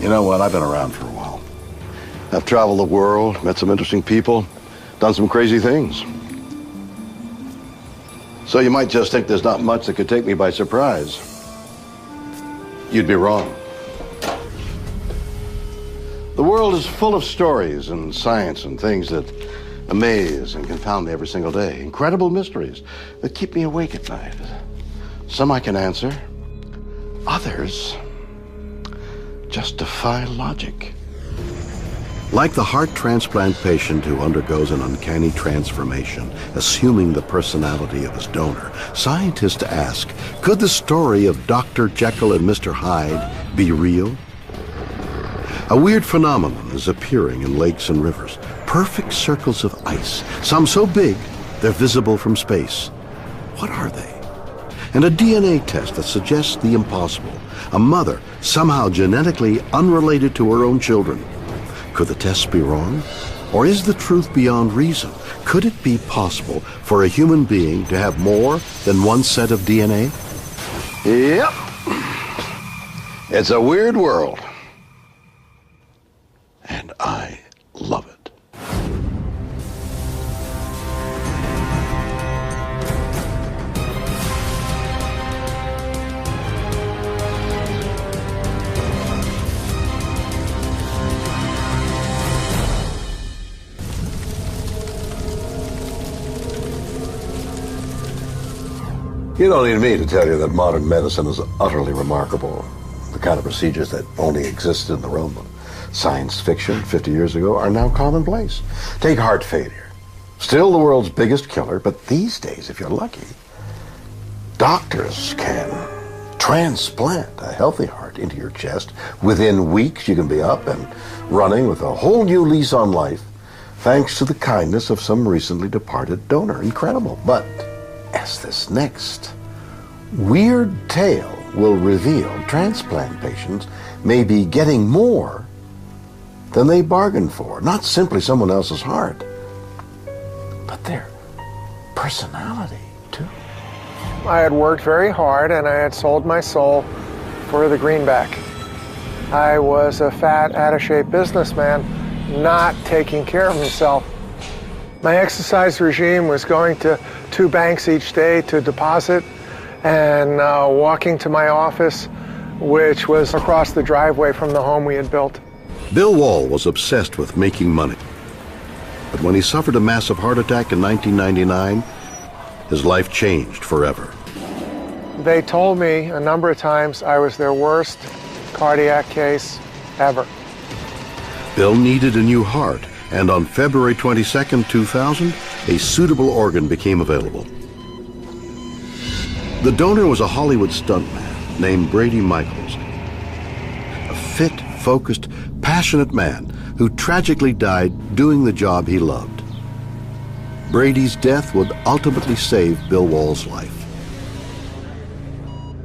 You know what? I've been around for a while. I've traveled the world, met some interesting people, done some crazy things. So you might just think there's not much that could take me by surprise. You'd be wrong. The world is full of stories and science and things that amaze and confound me every single day. Incredible mysteries that keep me awake at night. Some I can answer. Others just defy logic. Like the heart transplant patient who undergoes an uncanny transformation, assuming the personality of his donor, scientists ask, could the story of Dr. Jekyll and Mr. Hyde be real? A weird phenomenon is appearing in lakes and rivers. Perfect circles of ice, some so big they're visible from space. What are they? And a DNA test that suggests the impossible. A mother somehow genetically unrelated to her own children. Could the tests be wrong? Or is the truth beyond reason? Could it be possible for a human being to have more than one set of DNA? Yep. It's a weird world. And I love it. You don't need me to tell you that modern medicine is utterly remarkable. The kind of procedures that only existed in the realm of science fiction 50 years ago are now commonplace. Take heart failure. Still the world's biggest killer, but these days, if you're lucky, doctors can transplant a healthy heart into your chest. Within weeks, you can be up and running with a whole new lease on life, thanks to the kindness of some recently departed donor. Incredible. But as this next weird tale will reveal, transplant patients may be getting more than they bargained for. Not simply someone else's heart, but their personality, too. I had worked very hard and I had sold my soul for the greenback. I was a fat, out-of-shape businessman, not taking care of himself. My exercise regime was going to 2 banks each day to deposit and walking to my office, which was across the driveway from the home we had built. Bill Wall was obsessed with making money. But when he suffered a massive heart attack in 1999, his life changed forever. They told me a number of times I was their worst cardiac case ever. Bill needed a new heart, and on February 22, 2000, a suitable organ became available. The donor was a Hollywood stuntman named Brady Michaels, a fit, focused, passionate man who tragically died doing the job he loved. Brady's death would ultimately save Bill Wall's life.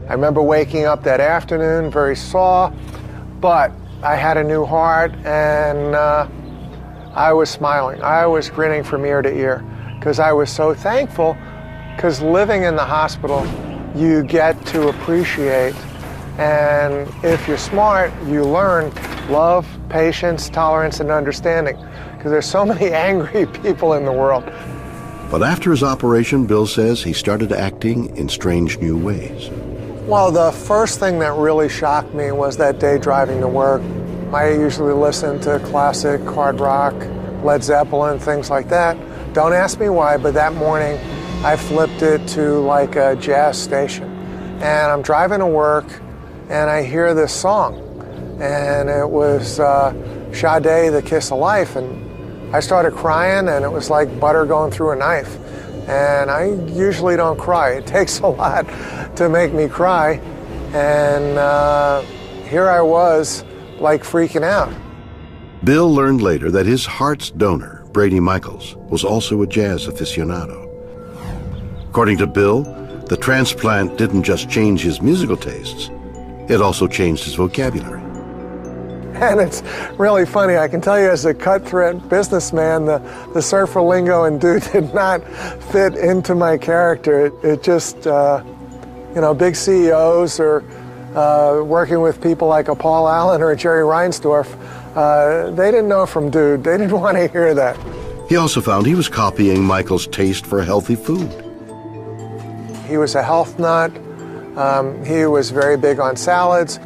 I remember waking up that afternoon very sore, but I had a new heart and I was smiling. I was grinning from ear to ear because I was so thankful, because living in the hospital, you get to appreciate, and if you're smart, you learn love, patience, tolerance, and understanding, because there's so many angry people in the world. But after his operation, Bill says he started acting in strange new ways. Well, the first thing that really shocked me was that day driving to work. I usually listen to classic hard rock, Led Zeppelin, things like that. Don't ask me why, but that morning I flipped it to like a jazz station. And I'm driving to work and I hear this song. And it was Sade, The Kiss of Life. And I started crying and it was like butter going through a knife. And I usually don't cry. It takes a lot to make me cry. And here I was, like freaking out. Bill learned later that his heart's donor, Brady Michaels, was also a jazz aficionado. According to Bill, the transplant didn't just change his musical tastes, it also changed his vocabulary. And it's really funny, I can tell you as a cutthroat businessman, the surfer lingo and dude did not fit into my character. It just, you know, big CEOs or working with people like a Paul Allen or a Jerry Reinsdorf, they didn't know from dude. They didn't want to hear that. He also found he was copying Michael's taste for healthy food. He was a health nut. He was very big on salads.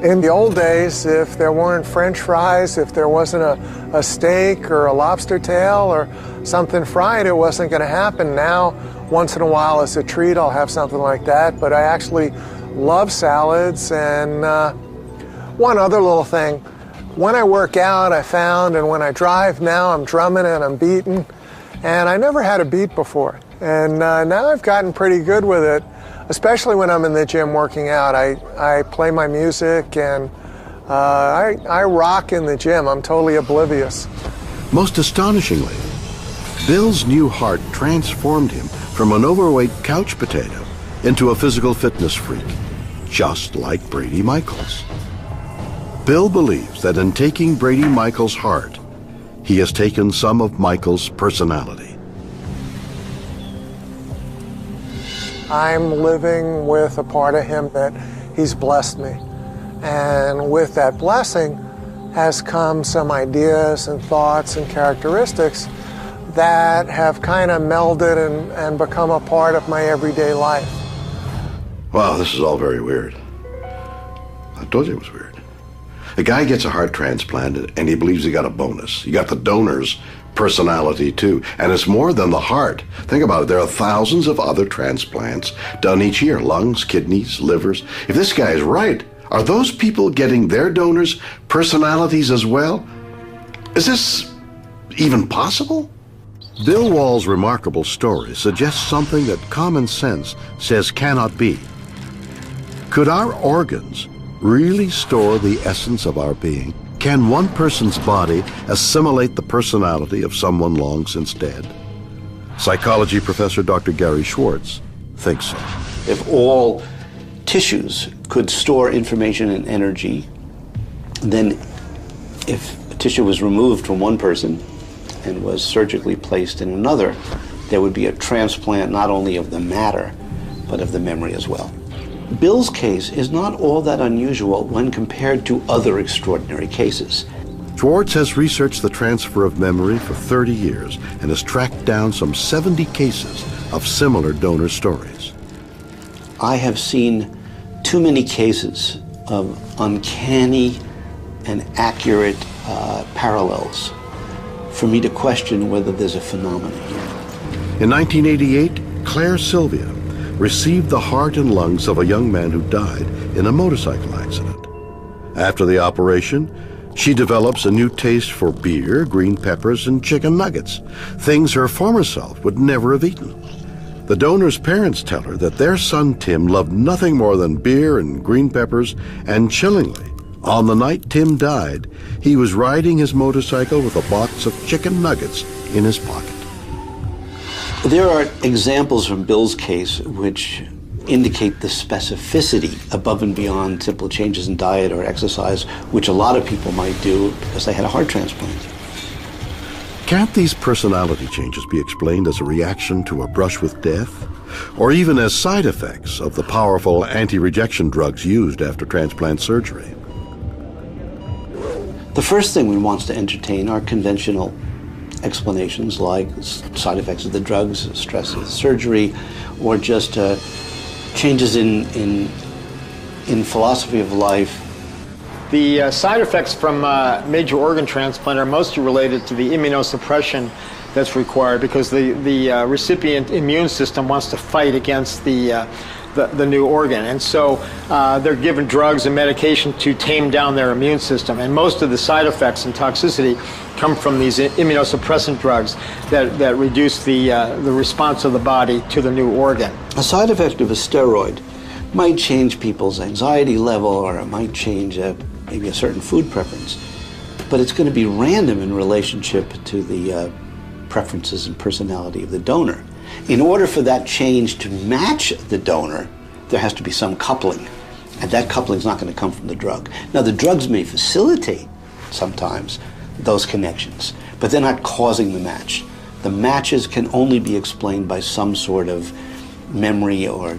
In the old days, if there weren't French fries, if there wasn't a steak or a lobster tail or something fried, it wasn't going to happen. Now, once in a while as a treat, I'll have something like that, but I actually love salads. And one other little thing, when I work out, I found, and when I drive now, I'm drumming and I'm beating, and I never had a beat before. And now I've gotten pretty good with it, especially when I'm in the gym working out. I play my music and I rock in the gym. I'm totally oblivious. Most astonishingly, Bill's new heart transformed him from an overweight couch potato into a physical fitness freak, just like Brady Michaels. Bill believes that in taking Brady Michaels' heart, he has taken some of Michaels' personality. I'm living with a part of him that he's blessed me. And with that blessing has come some ideas and thoughts and characteristics that have kind of melded and become a part of my everyday life. Wow, this is all very weird. I told you it was weird. A guy gets a heart transplant and he believes he got a bonus. You got the donor's personality too. And it's more than the heart. Think about it. There are thousands of other transplants done each year. Lungs, kidneys, livers. If this guy is right, are those people getting their donors' personalities as well? Is this even possible? Bill Wall's remarkable story suggests something that common sense says cannot be. Could our organs really store the essence of our being? Can one person's body assimilate the personality of someone long since dead? Psychology professor Dr. Gary Schwartz thinks so. If all tissues could store information and energy, then if a tissue was removed from one person and was surgically placed in another, there would be a transplant not only of the matter, but of the memory as well. Bill's case is not all that unusual when compared to other extraordinary cases. Schwartz has researched the transfer of memory for 30 years and has tracked down some 70 cases of similar donor stories. I have seen too many cases of uncanny and accurate parallels for me to question whether there's a phenomenon here. In 1988, Claire Sylvia received the heart and lungs of a young man who died in a motorcycle accident. After the operation, she develops a new taste for beer, green peppers, and chicken nuggets, things her former self would never have eaten. The donor's parents tell her that their son Tim loved nothing more than beer and green peppers, and chillingly, on the night Tim died, he was riding his motorcycle with a box of chicken nuggets in his pocket. There are examples from Bill's case which indicate the specificity above and beyond simple changes in diet or exercise, which a lot of people might do because they had a heart transplant. Can't these personality changes be explained as a reaction to a brush with death? Or even as side effects of the powerful anti-rejection drugs used after transplant surgery? The first thing one wants to entertain are conventional explanations like side effects of the drugs, stress of the surgery, or just changes in philosophy of life. The side effects from major organ transplant are mostly related to the immunosuppression that's required because the recipient immune system wants to fight against the new organ. And so they're given drugs and medication to tame down their immune system. And most of the side effects and toxicity come from these immunosuppressant drugs that reduce the response of the body to the new organ. A side effect of a steroid might change people's anxiety level, or it might change maybe a certain food preference. But it's going to be random in relationship to the preferences and personality of the donor. In order for that change to match the donor, there has to be some coupling. And that coupling is not going to come from the drug. Now, the drugs may facilitate sometimes those connections, but they're not causing the match. The matches can only be explained by some sort of memory or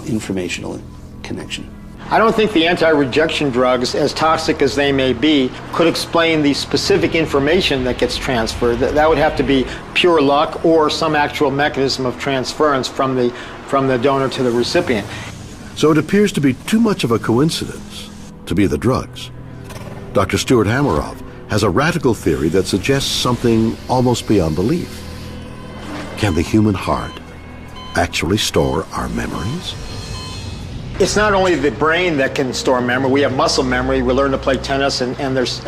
informational connection. I don't think the anti-rejection drugs, as toxic as they may be, could explain the specific information that gets transferred. That would have to be pure luck or some actual mechanism of transference from the donor to the recipient. So it appears to be too much of a coincidence to be the drugs. Dr. Stuart Hameroff has a radical theory that suggests something almost beyond belief. Can the human heart actually store our memories? It's not only the brain that can store memory. We have muscle memory. We learn to play tennis, and there's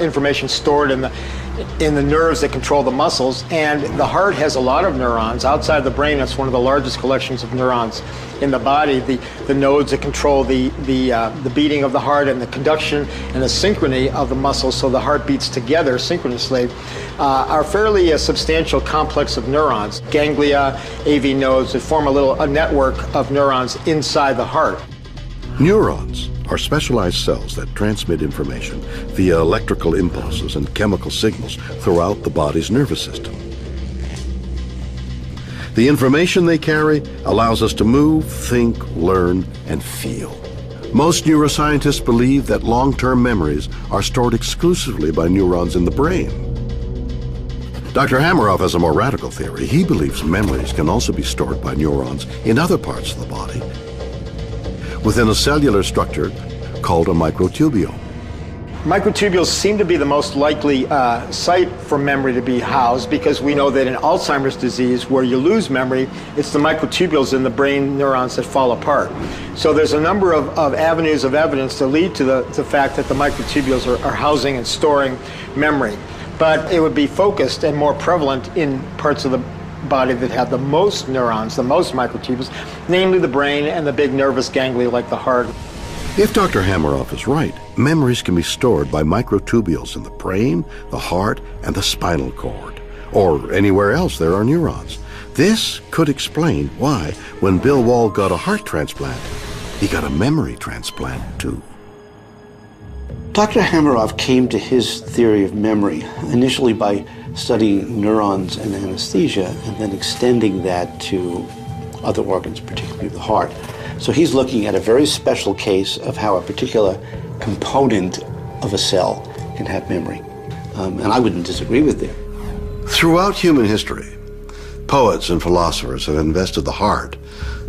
information stored in the nerves that control the muscles. And the heart has a lot of neurons. Outside the brain, it's one of the largest collections of neurons in the body. The nodes that control the beating of the heart and the conduction and the synchrony of the muscles, so the heart beats together synchronously, are fairly a substantial complex of neurons. Ganglia, AV nodes that form a network of neurons inside the heart. Neurons are specialized cells that transmit information via electrical impulses and chemical signals throughout the body's nervous system. The information they carry allows us to move, think, learn, and feel. Most neuroscientists believe that long-term memories are stored exclusively by neurons in the brain. Dr. Hameroff has a more radical theory. He believes memories can also be stored by neurons in other parts of the body, within a cellular structure called a microtubule. Microtubules seem to be the most likely site for memory to be housed, because we know that in Alzheimer's disease, where you lose memory, it's the microtubules in the brain neurons that fall apart. So there's a number of avenues of evidence to lead to the fact that the microtubules are housing and storing memory. But it would be focused and more prevalent in parts of the body that have the most neurons, the most microtubules, namely the brain and the big nervous ganglia like the heart. If Dr. Hameroff is right, memories can be stored by microtubules in the brain, the heart, and the spinal cord, or anywhere else there are neurons. This could explain why, when Bill Wall got a heart transplant, he got a memory transplant too. Dr. Hameroff came to his theory of memory initially by studying neurons and anesthesia, and then extending that to other organs, particularly the heart. So he's looking at a very special case of how a particular component of a cell can have memory. And I wouldn't disagree with that. Throughout human history, poets and philosophers have invested the heart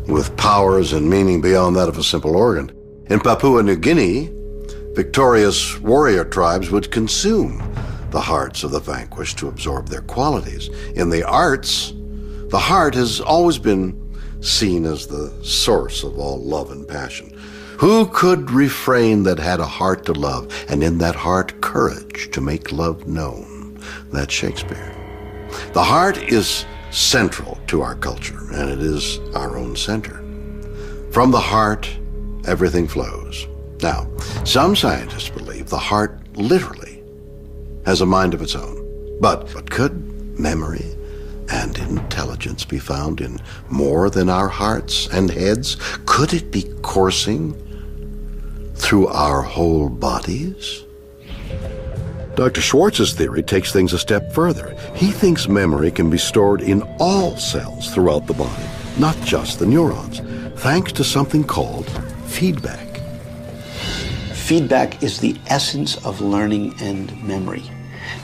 with powers and meaning beyond that of a simple organ. In Papua New Guinea, victorious warrior tribes would consume the hearts of the vanquished to absorb their qualities. In the arts, the heart has always been seen as the source of all love and passion. Who could refrain that had a heart to love, and in that heart courage to make love known? That's Shakespeare. The heart is central to our culture, and it is our own center. From the heart, everything flows. Now, some scientists believe the heart literally has a mind of its own. But could memory and intelligence be found in more than our hearts and heads? Could it be coursing through our whole bodies? Dr. Schwartz's theory takes things a step further. He thinks memory can be stored in all cells throughout the body, not just the neurons, thanks to something called feedback. Feedback is the essence of learning and memory.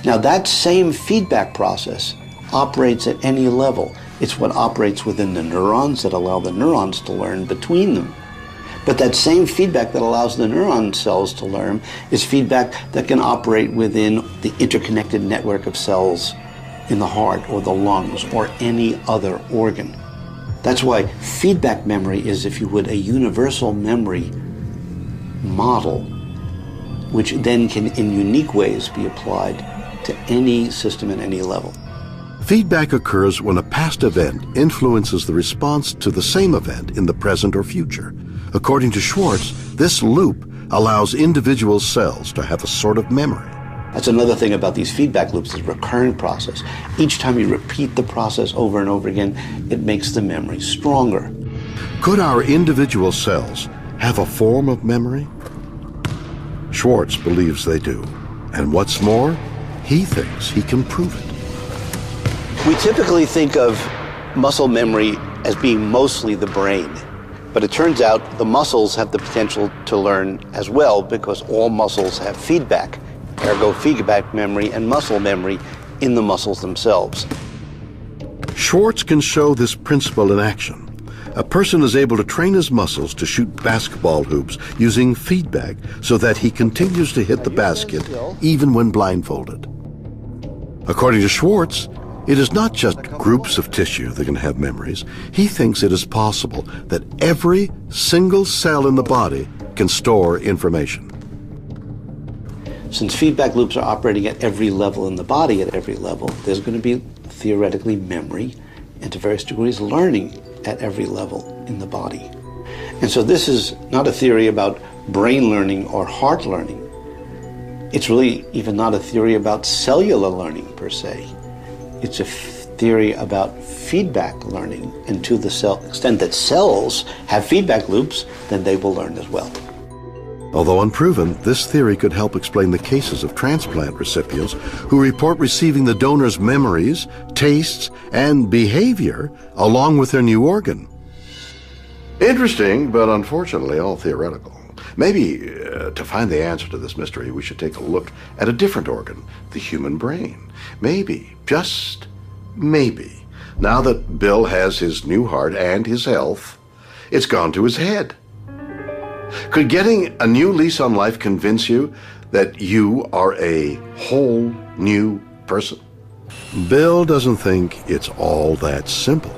Now, that same feedback process operates at any level. It's what operates within the neurons that allow the neurons to learn between them. But that same feedback that allows the neuron cells to learn is feedback that can operate within the interconnected network of cells in the heart or the lungs or any other organ. That's why feedback memory is, if you would, a universal memory model, which then can in unique ways be applied to any system at any level. Feedback occurs when a past event influences the response to the same event in the present or future. According to Schwartz, this loop allows individual cells to have a sort of memory. That's another thing about these feedback loops, is a recurrent process. Each time you repeat the process over and over again, it makes the memory stronger. Could our individual cells have a form of memory? Schwartz believes they do. And what's more, he thinks he can prove it. We typically think of muscle memory as being mostly the brain. But it turns out the muscles have the potential to learn as well, because all muscles have feedback, ergo feedback memory and muscle memory in the muscles themselves. Schwartz can show this principle in action. A person is able to train his muscles to shoot basketball hoops using feedback so that he continues to hit the basket even when blindfolded. According to Schwartz, it is not just groups of tissue that can have memories. He thinks it is possible that every single cell in the body can store information. Since feedback loops are operating at every level in the body, at every level, there's going to be theoretically memory and to various degrees learning at every level in the body. And so this is not a theory about brain learning or heart learning. It's really even not a theory about cellular learning per se. It's a theory about feedback learning, and to the extent that cells have feedback loops, then they will learn as well. Although unproven, this theory could help explain the cases of transplant recipients who report receiving the donor's memories, tastes, and behavior along with their new organ. Interesting, but unfortunately all theoretical. Maybe to find the answer to this mystery, we should take a look at a different organ, the human brain. Maybe, just maybe, now that Bill has his new heart and his health, it's gone to his head. Could getting a new lease on life convince you that you are a whole new person? Bill doesn't think it's all that simple.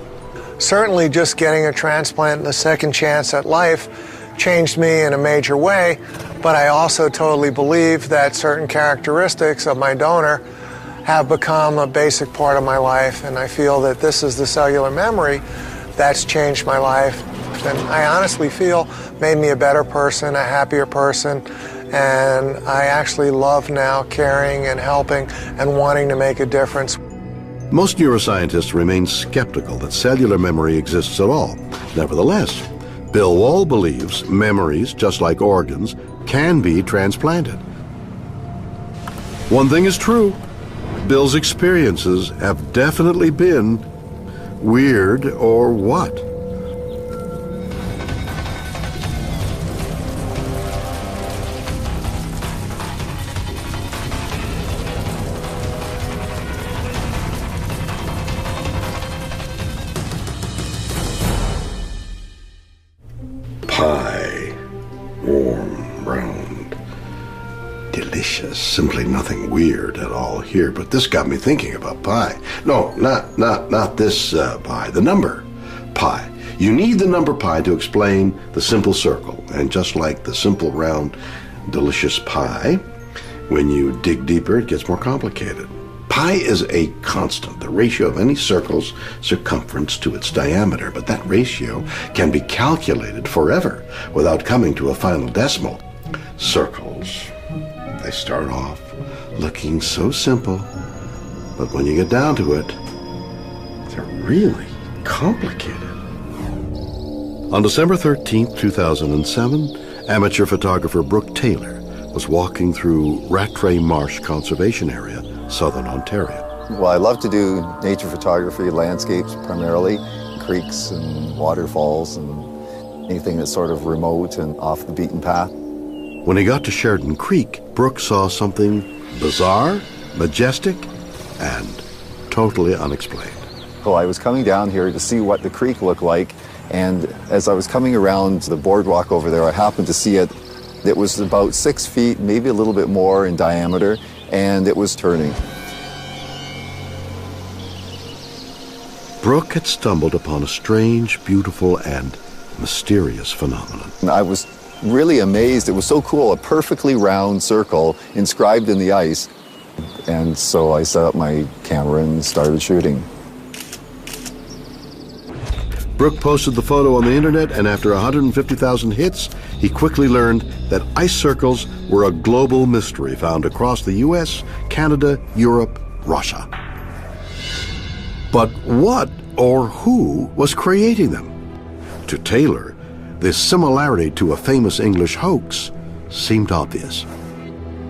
Certainly just getting a transplant and a second chance at life changed me in a major way, but I also totally believe that certain characteristics of my donor have become a basic part of my life, and I feel that this is the cellular memory that's changed my life, and I honestly feel made me a better person, a happier person, and I actually love now caring and helping and wanting to make a difference. Most neuroscientists remain skeptical that cellular memory exists at all. Nevertheless, Bill Wall believes memories, just like organs, can be transplanted. One thing is true, Bill's experiences have definitely been weird, or what? Pie, warm, round, delicious, simply nothing weird at all here. But this got me thinking about pie. No, not this pie, the number pi. You need the number pi to explain the simple circle. And just like the simple, round, delicious pie, when you dig deeper, it gets more complicated. Pi is a constant, the ratio of any circle's circumference to its diameter, but that ratio can be calculated forever without coming to a final decimal. Circles, they start off looking so simple, but when you get down to it, they're really complicated. On December 13th, 2007, amateur photographer Brooke Taylor was walking through Rattray Marsh Conservation Area, Southern Ontario. Well, I love to do nature photography, landscapes primarily, creeks and waterfalls and anything that's sort of remote and off the beaten path. When he got to Sheridan Creek, Brooke saw something bizarre, majestic, and totally unexplained. So I was coming down here to see what the creek looked like, and as I was coming around the boardwalk over there, I happened to see it. It was about 6 feet, maybe a little bit more in diameter, and it was turning. Brooke had stumbled upon a strange, beautiful, and mysterious phenomenon. And I was really amazed. It was so cool, a perfectly round circle inscribed in the ice. And so I set up my camera and started shooting. Brooke posted the photo on the internet, and after 150,000 hits, he quickly learned that ice circles were a global mystery found across the US, Canada, Europe, Russia. But what or who was creating them? To Taylor, this similarity to a famous English hoax seemed obvious.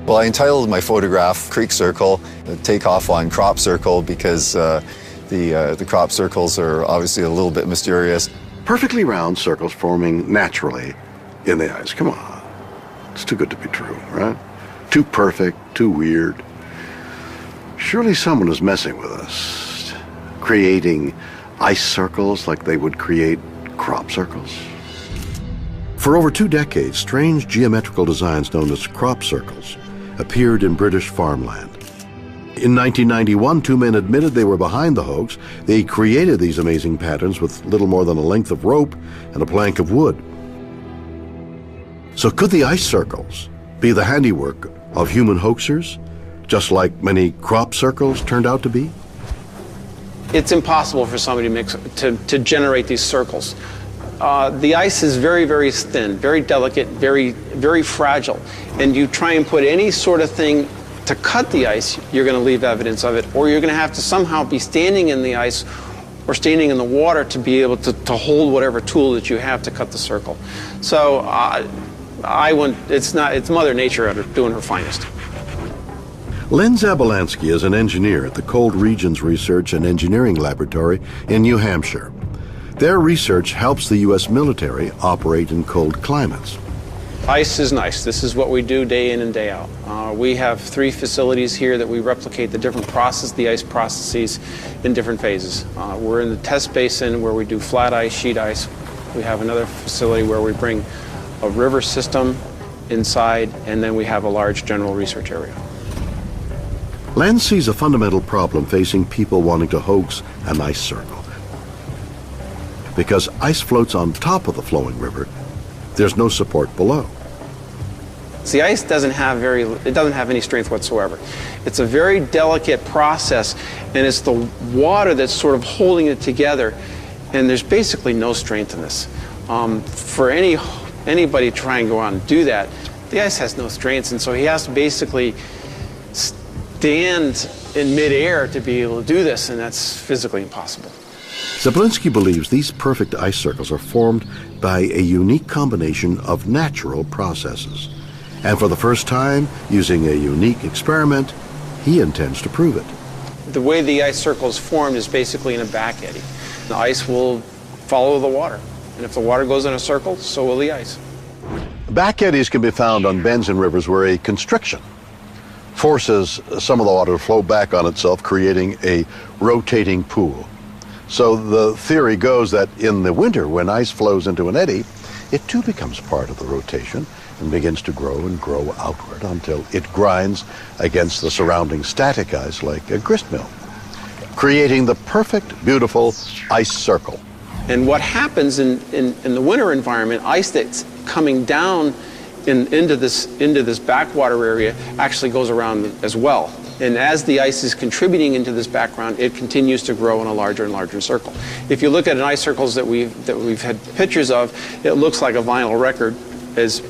Well, I entitled my photograph Creek Circle, Takeoff on Crop Circle, because the crop circles are obviously a little bit mysterious. Perfectly round circles forming naturally in the ice. Come on. It's too good to be true, right? Too perfect, too weird. Surely someone is messing with us, creating ice circles like they would create crop circles. For over 2 decades, strange geometrical designs known as crop circles appeared in British farmland. In 1991, 2 men admitted they were behind the hoax. They created these amazing patterns with little more than a length of rope and a plank of wood. So could the ice circles be the handiwork of human hoaxers, just like many crop circles turned out to be? It's impossible for somebody to generate these circles. The ice is very, very thin, very delicate, very, very fragile. And you try and put any sort of thing to cut the ice, you're going to leave evidence of it, or you're going to have to somehow be standing in the ice or standing in the water to be able to hold whatever tool that you have to cut the circle. So it's Mother Nature doing her finest. Len Zabolansky is an engineer at the Cold Regions Research and Engineering Laboratory in New Hampshire. Their research helps the U.S. military operate in cold climates. Ice is nice. This is what we do day in and day out. We have 3 facilities here that we replicate the different the ice processes in different phases. We're in the test basin where we do flat ice, sheet ice. We have another facility where we bring a river system inside, and then we have a large general research area. Len sees a fundamental problem facing people wanting to hoax an ice circle. Because ice floats on top of the flowing river, there's no support below. The ice doesn't have any strength whatsoever. It's a very delicate process, and it's the water that's sort of holding it together, and there's basically no strength in this. For anybody to try and go out and do that, the ice has no strength, and so he has to basically stand in midair to be able to do this, and that's physically impossible. Zablinski believes these perfect ice circles are formed by a unique combination of natural processes. And for the first time, using a unique experiment, he intends to prove it. The way the ice circle is formed is basically in a back eddy. The ice will follow the water, and if the water goes in a circle, so will the ice. Back eddies can be found on bends in rivers where a constriction forces some of the water to flow back on itself, creating a rotating pool. So the theory goes that in the winter, when ice flows into an eddy, it too becomes part of the rotation and begins to grow and grow outward until it grinds against the surrounding static ice like a grist mill, creating the perfect, beautiful ice circle. And what happens in the winter environment, ice that's coming down into this backwater area actually goes around as well. And as the ice is contributing into this background, it continues to grow in a larger and larger circle. If you look at an ice circles that we've had pictures of, it looks like a vinyl record,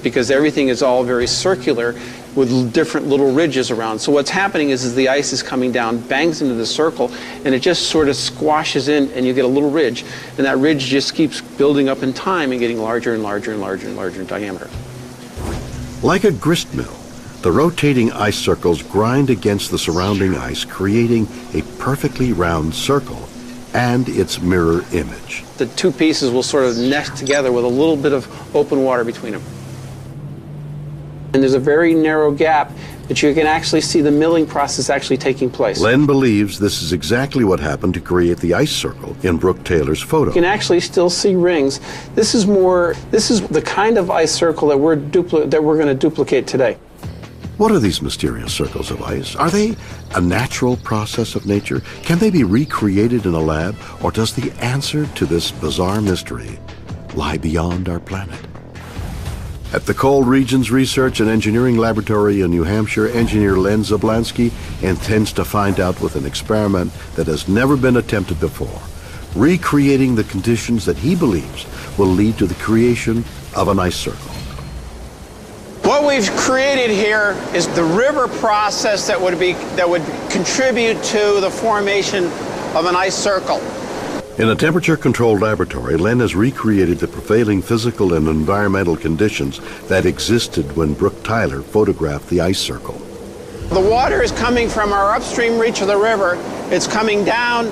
because everything is all very circular with different little ridges around. So what's happening is the ice is coming down, bangs into the circle, and it just sort of squashes in, and you get a little ridge. And that ridge just keeps building up in time and getting larger and larger and larger and larger in diameter. Like a grist mill, the rotating ice circles grind against the surrounding ice, creating a perfectly round circle and its mirror image. The 2 pieces will sort of nest together with a little bit of open water between them. And there's a very narrow gap that you can actually see the milling process actually taking place. Len believes this is exactly what happened to create the ice circle in Brooke Taylor's photo. You can actually still see rings. This is the kind of ice circle that we're going to duplicate today. What are these mysterious circles of ice? Are they a natural process of nature? Can they be recreated in a lab? Or does the answer to this bizarre mystery lie beyond our planet? At the Cold Regions Research and Engineering Laboratory in New Hampshire, engineer Len Zabolansky intends to find out with an experiment that has never been attempted before, recreating the conditions that he believes will lead to the creation of an ice circle. What we've created here is the river process that would contribute to the formation of an ice circle. In a temperature-controlled laboratory, Len has recreated the prevailing physical and environmental conditions that existed when Brooke Tyler photographed the ice circle. The water is coming from our upstream reach of the river. It's coming down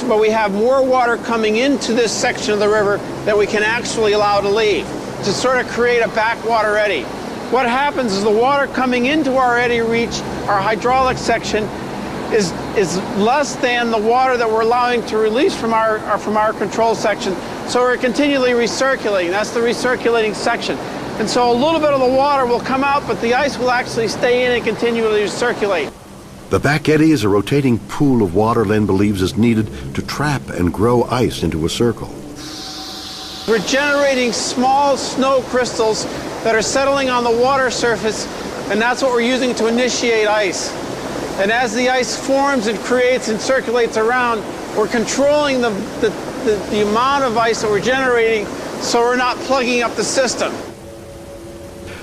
but we have more water coming into this section of the river than we can actually allow to leave, to sort of create a backwater eddy. What happens is the water coming into our eddy reach, our hydraulic section, is less than the water that we're allowing to release from our control section. So we're continually recirculating. That's the recirculating section. And so a little bit of the water will come out, but the ice will actually stay in and continually recirculate. The back eddy is a rotating pool of water Len believes is needed to trap and grow ice into a circle. We're generating small snow crystals that are settling on the water surface, and that's what we're using to initiate ice. And as the ice forms and creates and circulates around, we're controlling the amount of ice that we're generating so we're not plugging up the system.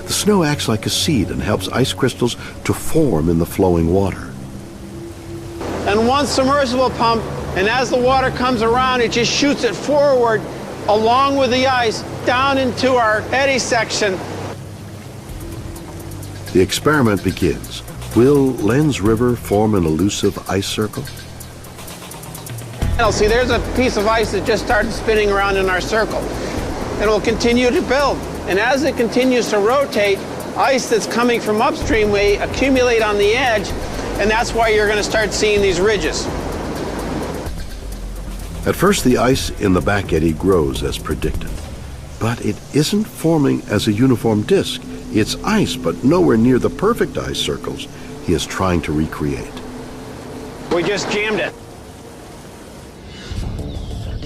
The snow acts like a seed and helps ice crystals to form in the flowing water. And one submersible pump, and as the water comes around, it just shoots it forward along with the ice down into our eddy section. The experiment begins. Will Len's River form an elusive ice circle? See, there's a piece of ice that just started spinning around in our circle. And it will continue to build. And as it continues to rotate, ice that's coming from upstream may accumulate on the edge, and that's why you're going to start seeing these ridges. At first, the ice in the back eddy grows as predicted. But it isn't forming as a uniform disk. It's ice, but nowhere near the perfect ice circles he is trying to recreate. We just jammed it.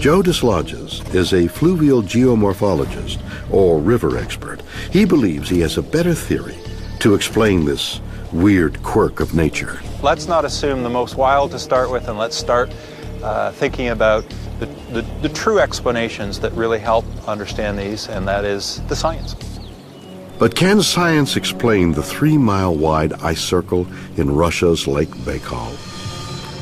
Joe Dislodges is a fluvial geomorphologist, or river expert. He believes he has a better theory to explain this weird quirk of nature. Let's not assume the most wild to start with, and let's start thinking about the true explanations that really help understand these, and that is the science. But can science explain the 3-mile-wide ice circle in Russia's Lake Baikal?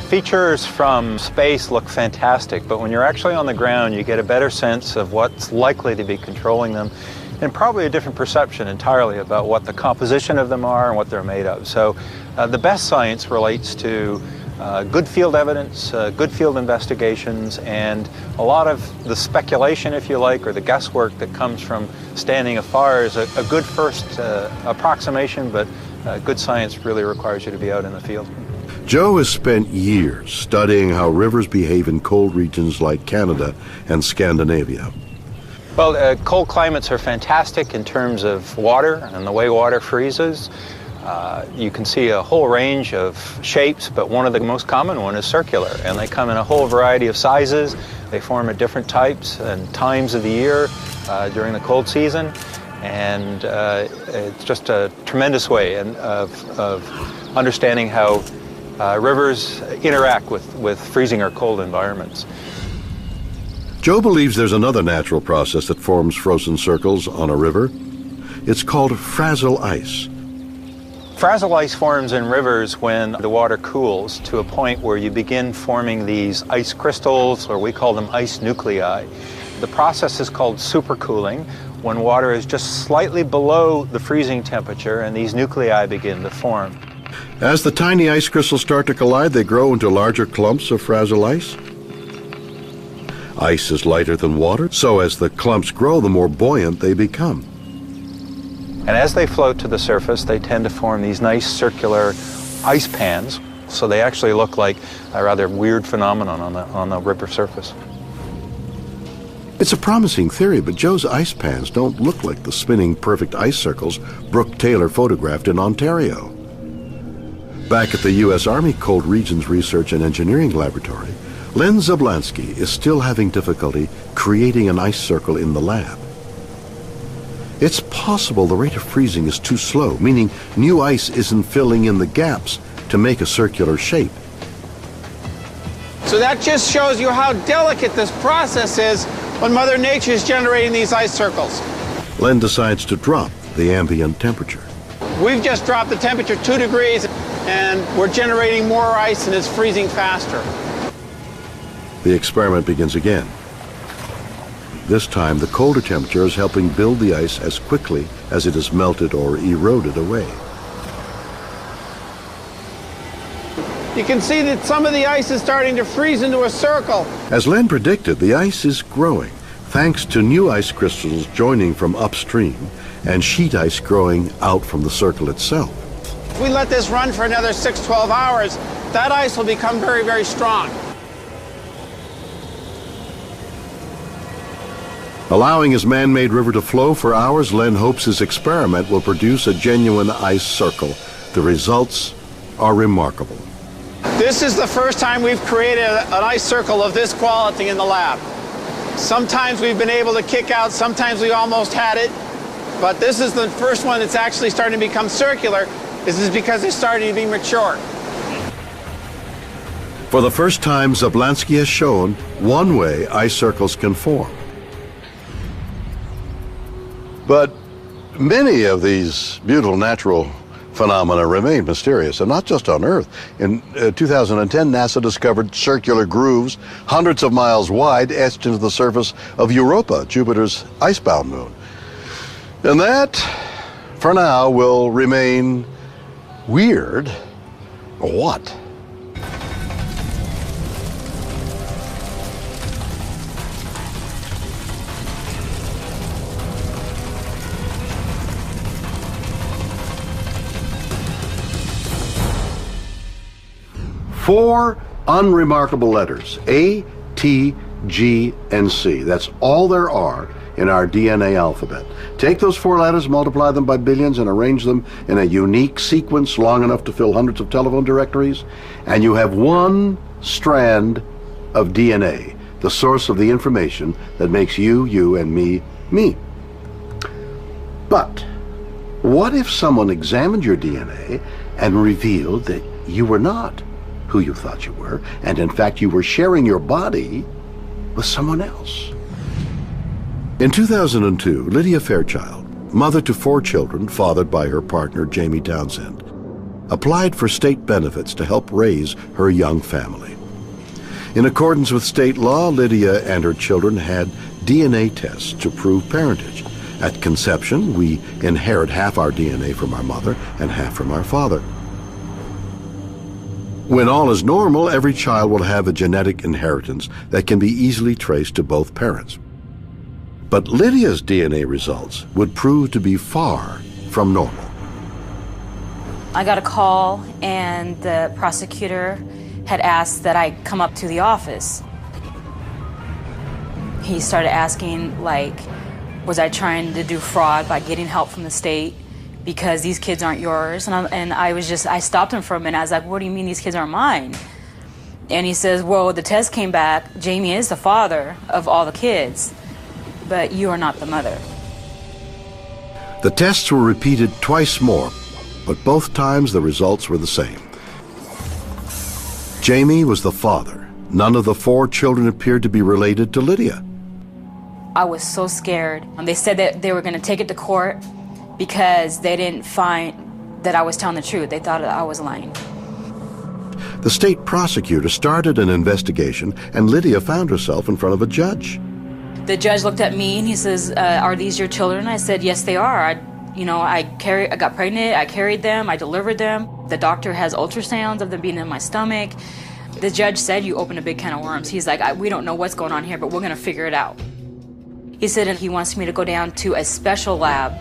Features from space look fantastic, but when you're actually on the ground, you get a better sense of what's likely to be controlling them, and probably a different perception entirely about what the composition of them are and what they're made of. So the best science relates to good field evidence, good field investigations, and a lot of the speculation, if you like, or the guesswork that comes from standing afar is a good first approximation, but good science really requires you to be out in the field. Joe has spent years studying how rivers behave in cold regions like Canada and Scandinavia. Well, cold climates are fantastic in terms of water and the way water freezes. You can see a whole range of shapes, but one of the most common one is circular, and they come in a whole variety of sizes. They form at different types and times of the year during the cold season, and it's just a tremendous way of understanding how rivers interact with freezing or cold environments. Joe believes there's another natural process that forms frozen circles on a river. It's called frazzle ice. Frazzle ice forms in rivers when the water cools to a point where you begin forming these ice crystals, or we call them ice nuclei. The process is called supercooling, when water is just slightly below the freezing temperature and these nuclei begin to form. As the tiny ice crystals start to collide, they grow into larger clumps of frazzle ice. Ice is lighter than water, so as the clumps grow, the more buoyant they become. And as they float to the surface, they tend to form these nice circular ice pans, so they actually look like a rather weird phenomenon on the river surface. It's a promising theory, but Joe's ice pans don't look like the spinning perfect ice circles Brooke Taylor photographed in Ontario. Back at the U.S. Army Cold Regions Research and Engineering Laboratory, Len Zablansky is still having difficulty creating an ice circle in the lab. It's possible the rate of freezing is too slow, meaning new ice isn't filling in the gaps to make a circular shape. So that just shows you how delicate this process is when Mother Nature is generating these ice circles. Len decides to drop the ambient temperature. We've just dropped the temperature 2 degrees, and we're generating more ice and it's freezing faster. The experiment begins again. This time, the colder temperature is helping build the ice as quickly as it is melted or eroded away. You can see that some of the ice is starting to freeze into a circle. As Len predicted, the ice is growing, thanks to new ice crystals joining from upstream and sheet ice growing out from the circle itself. If we let this run for another 6-12 hours, that ice will become very, very strong. Allowing his man-made river to flow for hours, Len hopes his experiment will produce a genuine ice circle. The results are remarkable. This is the first time we've created an ice circle of this quality in the lab. Sometimes we've been able to kick out, sometimes we almost had it, but this is the first one that's actually starting to become circular. This is because it's starting to be mature. For the first time, Zablansky has shown one way ice circles can form. But many of these beautiful natural phenomena remain mysterious, and not just on Earth. In 2010, NASA discovered circular grooves hundreds of miles wide etched into the surface of Europa, Jupiter's icebound moon. And that, for now, will remain weird. What? Four unremarkable letters, A, T, G, and C. That's all there are in our DNA alphabet. Take those four letters, multiply them by billions, and arrange them in a unique sequence long enough to fill hundreds of telephone directories, and you have one strand of DNA, the source of the information that makes you, you, and me, me. But what if someone examined your DNA and revealed that you were not who you thought you were, and in fact you were sharing your body with someone else? In 2002, Lydia Fairchild, mother to 4 children fathered by her partner Jamie Townsend, applied for state benefits to help raise her young family. In accordance with state law, Lydia and her children had DNA tests to prove parentage. At conception, we inherit half our DNA from our mother and half from our father. When all is normal, every child will have a genetic inheritance that can be easily traced to both parents. But Lydia's DNA results would prove to be far from normal. I got a call, and the prosecutor had asked that I come up to the office. He started asking, like, was I trying to do fraud by getting help from the state because these kids aren't yours? And I stopped him for a minute. I was like, what do you mean these kids aren't mine? And he says, well, the test came back. Jamie is the father of all the kids, but you are not the mother. The tests were repeated twice more, but both times the results were the same. Jamie was the father. None of the 4 children appeared to be related to Lydia. I was so scared. They said that they were going to take it to court because they didn't find that I was telling the truth. They thought that I was lying. The state prosecutor started an investigation, and Lydia found herself in front of a judge. The judge looked at me and he says, are these your children? I said, yes, they are. I got pregnant, I carried them, I delivered them. The doctor has ultrasounds of them being in my stomach. The judge said, you opened a big can of worms. He's like, we don't know what's going on here, but we're going to figure it out. He said he wants me to go down to a special lab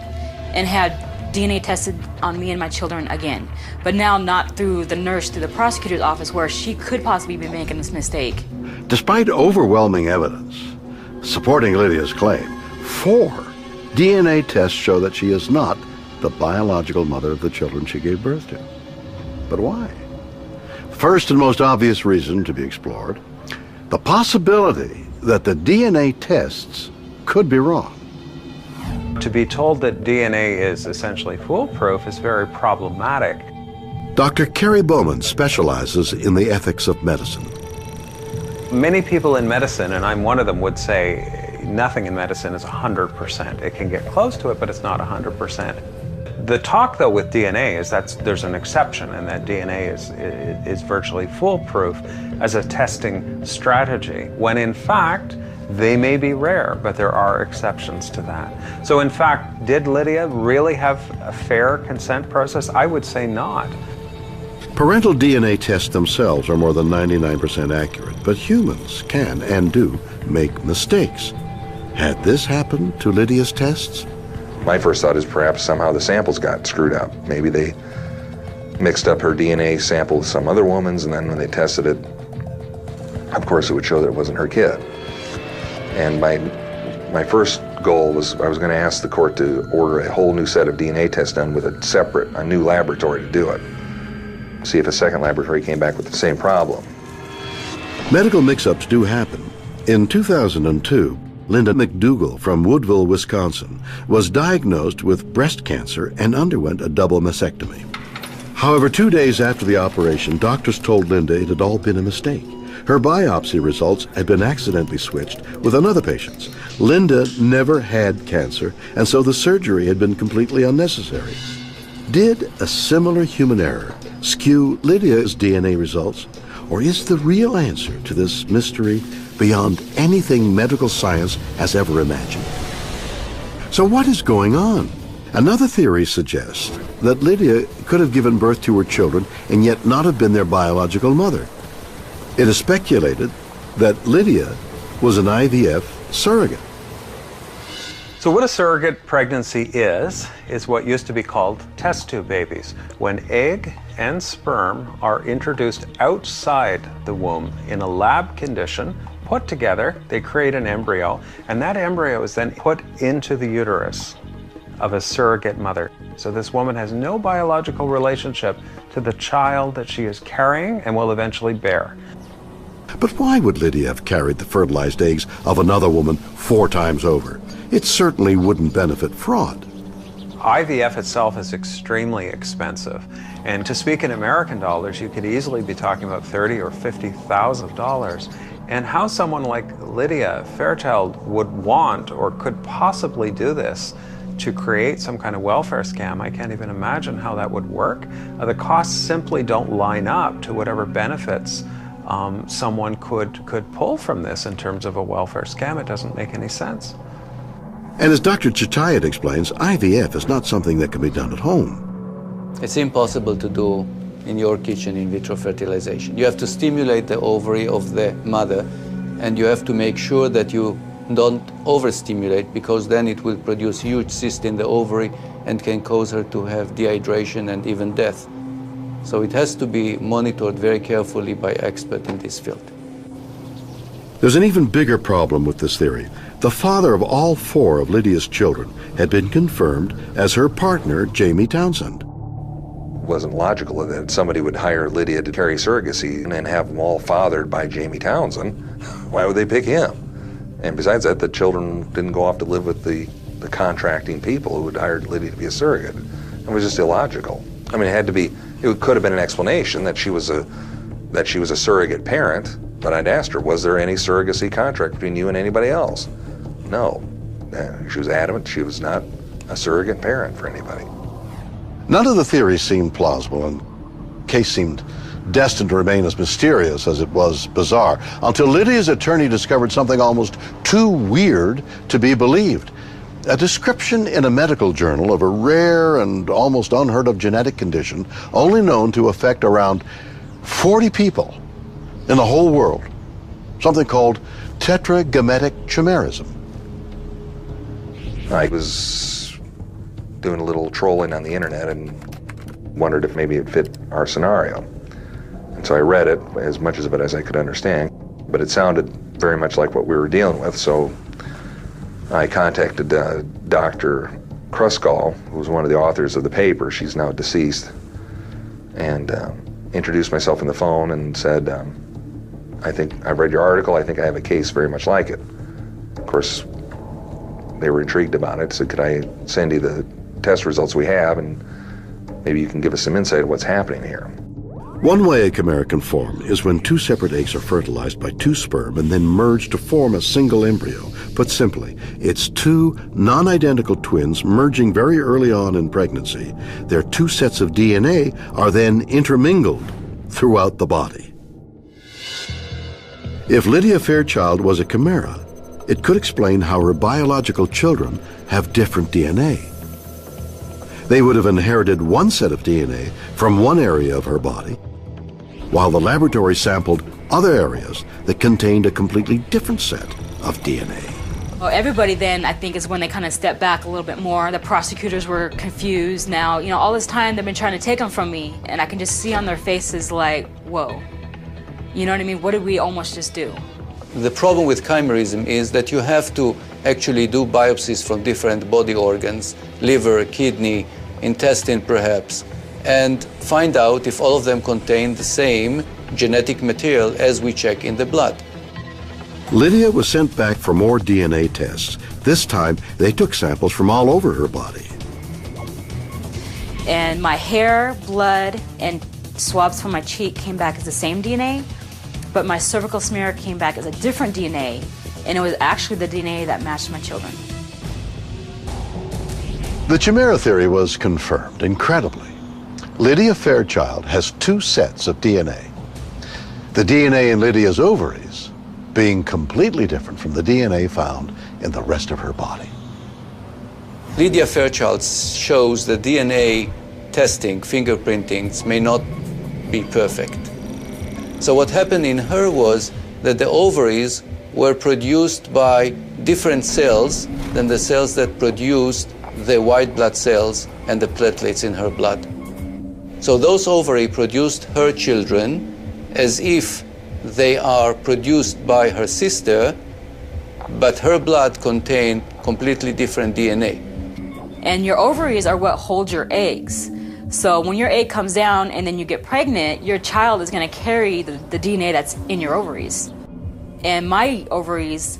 and had DNA tested on me and my children again. But now not through the nurse, through the prosecutor's office, where she could possibly be making this mistake. Despite overwhelming evidence supporting Lydia's claim, 4 DNA tests show that she is not the biological mother of the children she gave birth to. But why? First and most obvious reason to be explored, the possibility that the DNA tests could be wrong. To be told that DNA is essentially foolproof is very problematic. Dr. Carrie Bowman specializes in the ethics of medicine. Many people in medicine, and I'm one of them, would say nothing in medicine is 100%. It can get close to it, but it's not 100%. The talk, though, with DNA is that there's an exception, and that DNA is virtually foolproof as a testing strategy, when in fact, they may be rare, but there are exceptions to that. So in fact, did Lydia really have a fair consent process? I would say not. Parental DNA tests themselves are more than 99% accurate, but humans can and do make mistakes. Had this happened to Lydia's tests? My first thought is perhaps somehow the samples got screwed up. Maybe they mixed up her DNA sample with some other woman's, and then when they tested it, of course it would show that it wasn't her kid. And my first goal was I was going to ask the court to order a whole new set of DNA tests done with a new laboratory to do it. See if a second laboratory came back with the same problem. Medical mix-ups do happen. In 2002, Linda McDougall from Woodville, Wisconsin, was diagnosed with breast cancer and underwent a double mastectomy. However, 2 days after the operation, doctors told Linda it had all been a mistake. Her biopsy results had been accidentally switched with another patient's. Linda never had cancer, and so the surgery had been completely unnecessary. Did a similar human error skew Lydia's DNA results, or is the real answer to this mystery beyond anything medical science has ever imagined? So what is going on? Another theory suggests that Lydia could have given birth to her children and yet not have been their biological mother. It is speculated that Lydia was an IVF surrogate. So what a surrogate pregnancy is what used to be called test tube babies. When egg and sperm are introduced outside the womb in a lab condition, put together, they create an embryo, and that embryo is then put into the uterus of a surrogate mother. So this woman has no biological relationship to the child that she is carrying and will eventually bear. But why would Lydia have carried the fertilized eggs of another woman 4 times over? It certainly wouldn't benefit fraud. IVF itself is extremely expensive, and to speak in American dollars, you could easily be talking about $30,000 or $50,000. And how someone like Lydia Fairchild would want or could possibly do this to create some kind of welfare scam, I can't even imagine how that would work. The costs simply don't line up to whatever benefits someone could pull from this in terms of a welfare scam. It doesn't make any sense. And as Dr. Chitayat explains, IVF is not something that can be done at home. It's impossible to do in your kitchen in vitro fertilization. You have to stimulate the ovary of the mother, and you have to make sure that you don't overstimulate, because then it will produce huge cyst in the ovary and can cause her to have dehydration and even death. So it has to be monitored very carefully by experts in this field. There's an even bigger problem with this theory. The father of all 4 of Lydia's children had been confirmed as her partner, Jamie Townsend. It wasn't logical that somebody would hire Lydia to carry surrogacy and then have them all fathered by Jamie Townsend. Why would they pick him? And besides that, the children didn't go off to live with the contracting people who had hired Lydia to be a surrogate. It was just illogical. I mean, it could have been an explanation that she was a surrogate parent, but I'd asked her, was there any surrogacy contract between you and anybody else? No. She was adamant she was not a surrogate parent for anybody. None of the theories seemed plausible, and the case seemed destined to remain as mysterious as it was bizarre, until Lydia's attorney discovered something almost too weird to be believed. A description in a medical journal of a rare and almost unheard of genetic condition only known to affect around 40 people in the whole world. Something called tetragametic chimerism. I was doing a little trolling on the internet and wondered if maybe it fit our scenario. And so I read it, as much of it as I could understand, but it sounded very much like what we were dealing with, so I contacted Dr. Kruskal, who was one of the authors of the paper. She's now deceased, and introduced myself on the phone and said, I think I've read your article, I think I have a case very much like it. Of course, they were intrigued about it, so could I send you the test results we have, and maybe you can give us some insight of what's happening here. One way a chimera can form is when 2 separate eggs are fertilized by 2 sperm and then merge to form a single embryo. Put simply, it's 2 non-identical twins merging very early on in pregnancy. Their 2 sets of DNA are then intermingled throughout the body. If Lydia Fairchild was a chimera, it could explain how her biological children have different DNA. They would have inherited one set of DNA from one area of her body while the laboratory sampled other areas that contained a completely different set of DNA. Well, everybody then, I think, is when they kind of stepped back a little bit more. The prosecutors were confused. Now, you know, all this time they've been trying to take them from me, and I can just see on their faces like, whoa. You know what I mean? What did we almost just do? The problem with chimerism is that you have to actually do biopsies from different body organs, liver, kidney, intestine perhaps, and find out if all of them contain the same genetic material as we check in the blood. Lydia was sent back for more DNA tests. This time, they took samples from all over her body. And my hair, blood, and swabs from my cheek came back as the same DNA, but my cervical smear came back as a different DNA, and it was actually the DNA that matched my children. The chimera theory was confirmed, incredibly. Lydia Fairchild has two sets of DNA. The DNA in Lydia's ovaries being completely different from the DNA found in the rest of her body. Lydia Fairchild shows that DNA testing, fingerprintings may not be perfect. So what happened in her was that the ovaries were produced by different cells than the cells that produced the white blood cells and the platelets in her blood. So those ovaries produced her children as if they are produced by her sister, but her blood contained completely different DNA. And your ovaries are what hold your eggs. So when your egg comes down and then you get pregnant, your child is going to carry the DNA that's in your ovaries. And my ovaries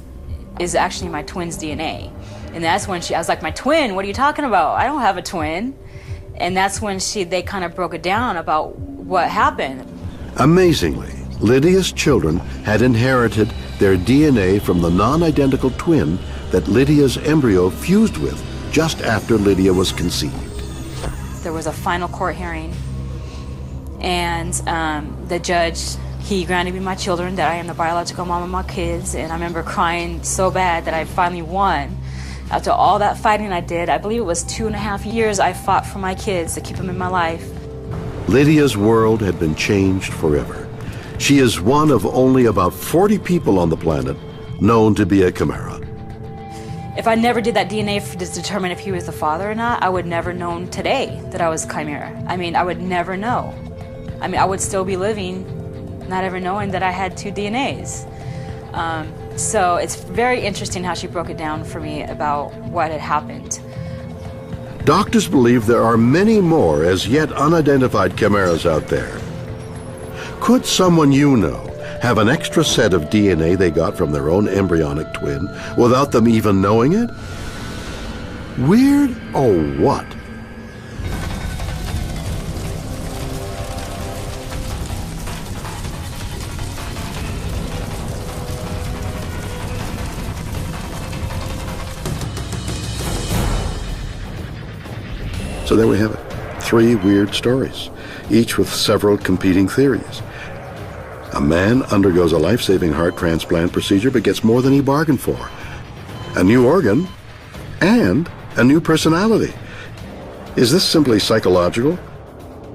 is actually my twin's DNA. And that's when I was like, my twin, what are you talking about? I don't have a twin. And that's when they kind of broke it down about what happened. Amazingly, Lydia's children had inherited their DNA from the non-identical twin that Lydia's embryo fused with just after Lydia was conceived. There was a final court hearing, and the judge, he granted me my children, that I am the biological mom of my kids, and I remember crying so bad that I finally won. After all that fighting I did, I believe it was 2.5 years I fought for my kids to keep them in my life. Lydia's world had been changed forever. She is one of only about 40 people on the planet known to be a chimera. If I never did that DNA to determine if he was the father or not, I would never known today that I was chimera. I mean, I would never know. I mean, I would still be living, not ever knowing that I had two DNAs. So it's very interesting how she broke it down for me about what had happened. Doctors believe there are many more as yet unidentified chimeras out there. Could someone you know have an extra set of DNA they got from their own embryonic twin without them even knowing it? Weird or what? So there we have it. 3 weird stories, each with several competing theories. A man undergoes a life-saving heart transplant procedure but gets more than he bargained for. A new organ and a new personality. Is this simply psychological?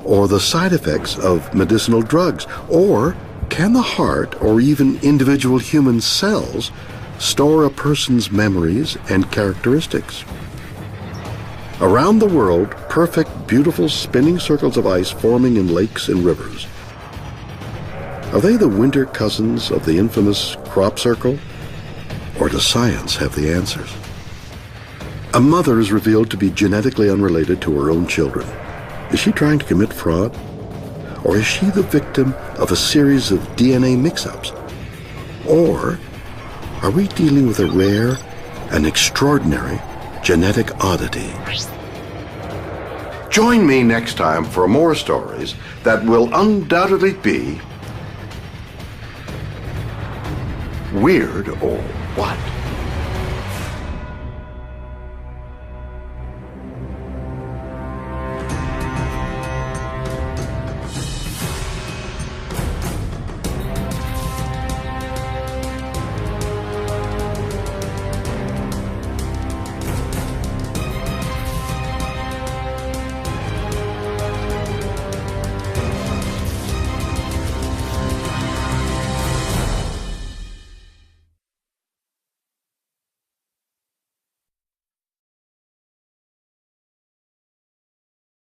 Or the side effects of medicinal drugs? Or can the heart or even individual human cells store a person's memories and characteristics? Around the world, perfect, beautiful spinning circles of ice forming in lakes and rivers. Are they the winter cousins of the infamous crop circle? Or does science have the answers? A mother is revealed to be genetically unrelated to her own children. Is she trying to commit fraud? Or is she the victim of a series of DNA mix-ups? Or are we dealing with a rare and extraordinary genetic oddity? Join me next time for more stories that will undoubtedly be weird or